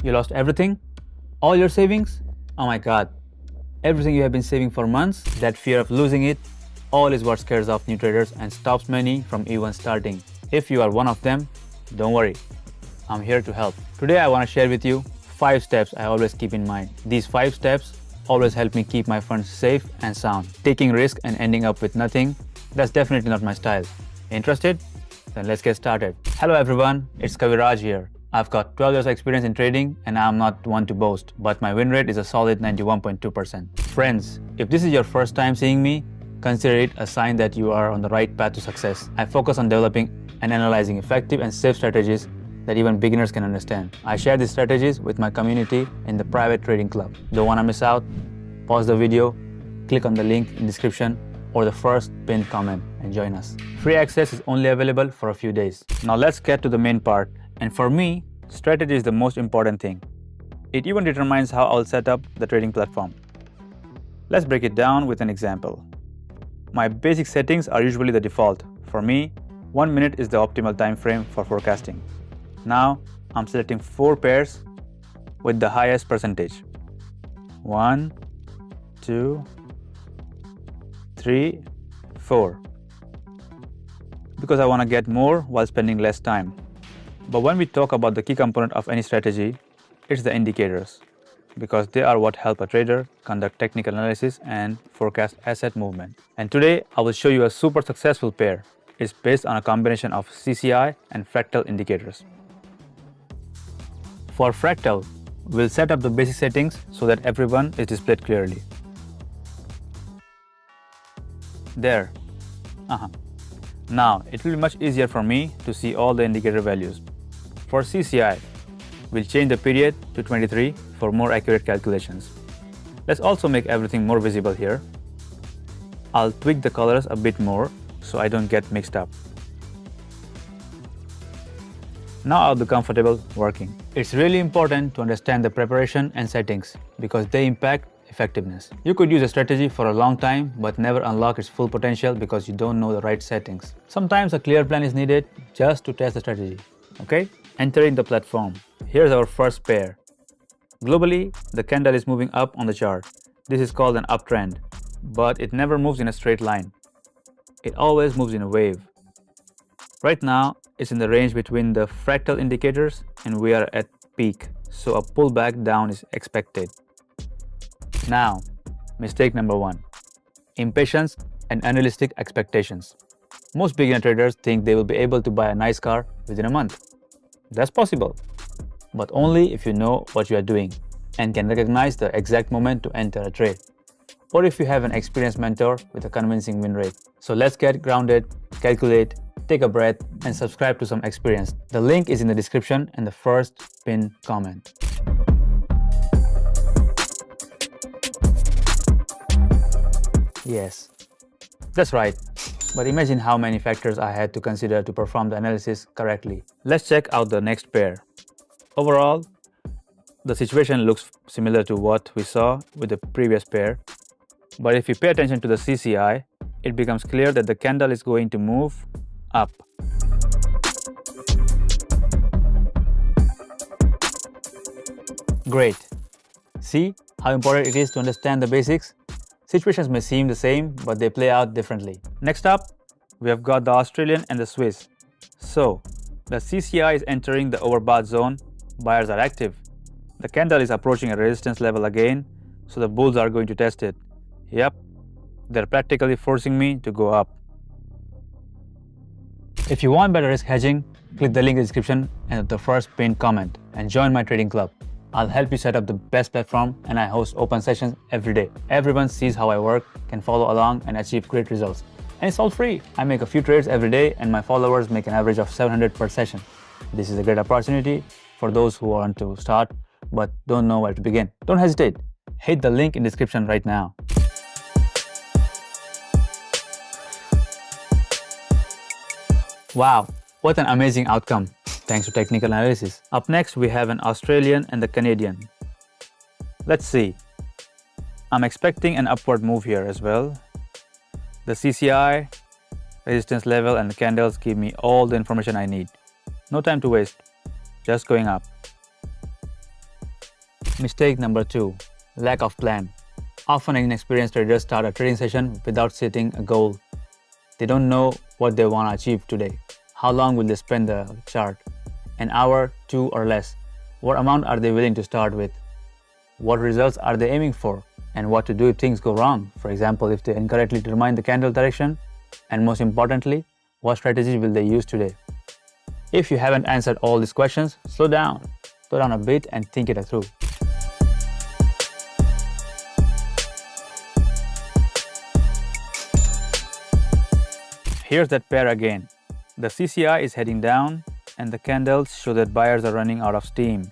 You lost everything? All your savings? Oh my god. Everything you have been saving for months, that fear of losing it, all is what scares off new traders and stops many from even starting. If you are one of them, don't worry. I'm here to help. Today I want to share with you 5 steps I always keep in mind. These 5 steps always help me keep my funds safe and sound. Taking risk and ending up with nothing, that's definitely not my style. Interested? Then let's get started. Hello everyone, it's Kaviraj here. I've got 12 years of experience in trading and I'm not one to boast, but my win rate is a solid 91.2%. Friends, if this is your first time seeing me, consider it a sign that you are on the right path to success. I focus on developing and analyzing effective and safe strategies that even beginners can understand. I share these strategies with my community in the private trading club. Don't want to miss out? Pause the video, click on the link in the description or the first pinned comment and join us. Free access is only available for a few days. Now let's get to the main part. And for me, strategy is the most important thing. It even determines how I'll set up the trading platform. Let's break it down with an example. My basic settings are usually the default. For me, 1 minute is the optimal time frame for forecasting. Now, I'm selecting 4 pairs with the highest percentage. 1, 2, 3, 4. Because I want to get more while spending less time. But when we talk about the key component of any strategy, it's the indicators, because they are what help a trader conduct technical analysis and forecast asset movement. And today, I will show you a super successful pair. It's based on a combination of CCI and fractal indicators. For fractal, we'll set up the basic settings so that everyone is displayed clearly. There. Now, it will be much easier for me to see all the indicator values. For CCI, we'll change the period to 23 for more accurate calculations. Let's also make everything more visible here. I'll tweak the colors a bit more so I don't get mixed up. Now I'll be comfortable working. It's really important to understand the preparation and settings because they impact effectiveness. You could use a strategy for a long time but never unlock its full potential because you don't know the right settings. Sometimes a clear plan is needed just to test the strategy. Okay? Entering the platform. Here's our first pair. Globally, the candle is moving up on the chart. This is called an uptrend, but it never moves in a straight line. It always moves in a wave. Right now, it's in the range between the fractal indicators and we are at peak, so a pullback down is expected. Now, mistake number 1. Impatience and unrealistic expectations. Most beginner traders think they will be able to buy a nice car within a month. That's possible, but only if you know what you are doing and can recognize the exact moment to enter a trade, or if you have an experienced mentor with a convincing win rate. So let's get grounded, calculate, take a breath, and subscribe to some experience. The link is in the description and the first pinned comment. Yes, that's right. But imagine how many factors I had to consider to perform the analysis correctly. Let's check out the next pair. Overall, the situation looks similar to what we saw with the previous pair. But if you pay attention to the CCI, it becomes clear that the candle is going to move up. Great. See how important it is to understand the basics? Situations may seem the same, but they play out differently. Next up, we have got the Australian and the Swiss. So, the CCI is entering the overbought zone, buyers are active. The candle is approaching a resistance level again, so the bulls are going to test it. Yep, they're practically forcing me to go up. If you want better risk hedging, click the link in the description and the first pinned comment and join my trading club. I'll help you set up the best platform and I host open sessions every day. Everyone sees how I work, can follow along and achieve great results. And it's all free. I make a few trades every day and my followers make an average of 700 per session. This is a great opportunity for those who want to start but don't know where to begin. Don't hesitate. Hit the link in the description right now. Wow, what an amazing outcome. Thanks to technical analysis. Up next, we have an Australian and the Canadian. Let's see. I'm expecting an upward move here as well. The CCI, resistance level and the candles give me all the information I need. No time to waste, just going up. Mistake number 2. Lack of plan. Often inexperienced traders start a trading session without setting a goal. They don't know what they want to achieve today. How long will they spend the chart? An hour, 2 or less? What amount are they willing to start with? What results are they aiming for? And what to do if things go wrong? For example, if they incorrectly determine the candle direction? And most importantly, what strategies will they use today? If you haven't answered all these questions, slow down a bit and think it through. Here's that pair again. The CCI is heading down and the candles show that buyers are running out of steam.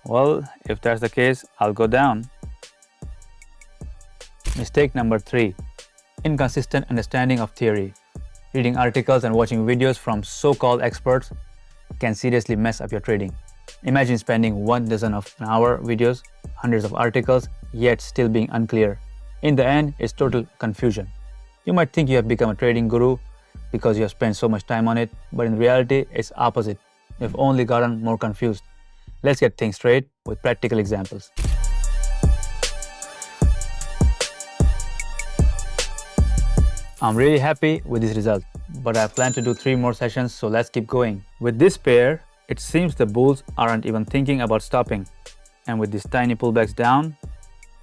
Well, if that's the case, I'll go down. Mistake number 3. Inconsistent understanding of theory. Reading articles and watching videos from so-called experts can seriously mess up your trading. Imagine spending 12-hour videos, hundreds of articles, yet still being unclear. In the end, it's total confusion. You might think you have become a trading guru because you have spent so much time on it, but in reality, it's opposite. You've only gotten more confused. Let's get things straight with practical examples. I'm really happy with this result, but I plan to do 3 more sessions, so let's keep going. With this pair, it seems the bulls aren't even thinking about stopping. And with these tiny pullbacks down,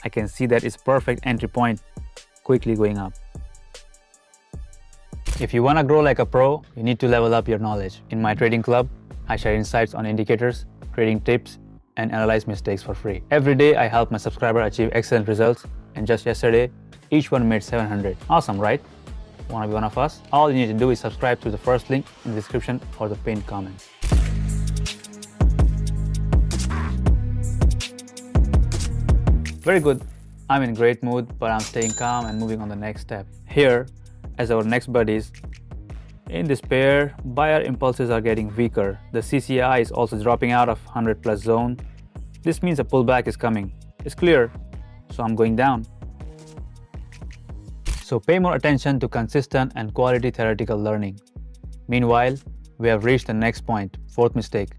I can see that it's perfect entry point, quickly going up. If you want to grow like a pro, you need to level up your knowledge. In my trading club, I share insights on indicators, trading tips, and analyze mistakes for free. Every day, I help my subscribers achieve excellent results, and just yesterday, each one made 700. Awesome, right? Want to be one of us? All you need to do is subscribe to the first link in the description or the pinned comment. Very good. I'm in great mood, but I'm staying calm and moving on the next step. Here, as our next buddies, in this pair, buyer impulses are getting weaker. The CCI is also dropping out of 100+ zone. This means a pullback is coming. It's clear, so I'm going down. So pay more attention to consistent and quality theoretical learning. Meanwhile, we have reached the next point, 4th mistake.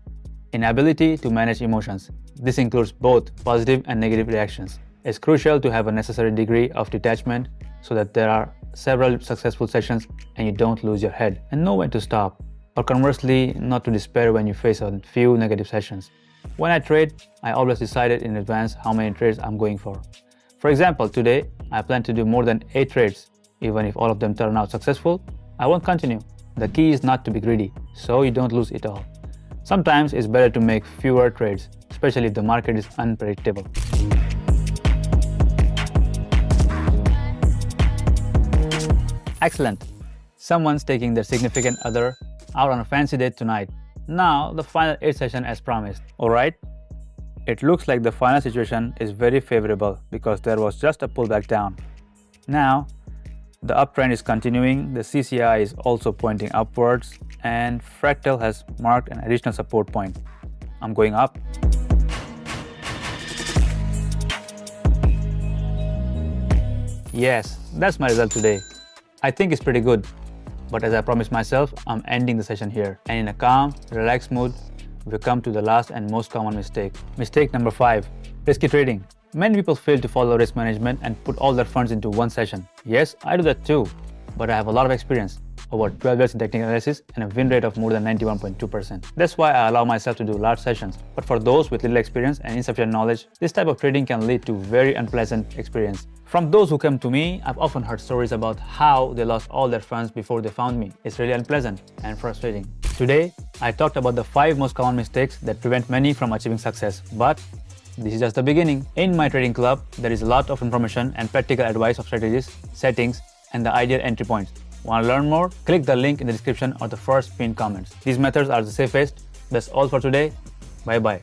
Inability to manage emotions. This includes both positive and negative reactions. It's crucial to have a necessary degree of detachment so that there are several successful sessions and you don't lose your head and know when to stop. Or conversely, not to despair when you face a few negative sessions. When I trade, I always decided in advance how many trades I'm going for. For example, today, I plan to do more than 8 trades. Even if all of them turn out successful, I won't continue. The key is not to be greedy, so you don't lose it all. Sometimes it's better to make fewer trades, especially if the market is unpredictable. Excellent. Someone's taking their significant other out on a fancy date tonight. Now, the final 8 session as promised. Alright? It looks like the final situation is very favorable because there was just a pullback down. Now, the uptrend is continuing, the CCI is also pointing upwards, and Fractal has marked an additional support point. I'm going up. Yes, that's my result today. I think it's pretty good, but as I promised myself, I'm ending the session here. And in a calm, relaxed mood, we come to the last and most common mistake. Mistake number 5, risky trading. Many people fail to follow risk management and put all their funds into one session. Yes, I do that too, but I have a lot of experience, over 12 years in technical analysis and a win rate of more than 91.2%. That's why I allow myself to do large sessions. But for those with little experience and insufficient knowledge, this type of trading can lead to very unpleasant experience. From those who come to me, I've often heard stories about how they lost all their funds before they found me. It's really unpleasant and frustrating. Today, I talked about the 5 most common mistakes that prevent many from achieving success. But this is just the beginning. In my trading club, there is a lot of information and practical advice of strategies, settings, and the ideal entry points. Want to learn more? Click the link in the description or the first pinned comments. These methods are the safest. That's all for today. Bye bye.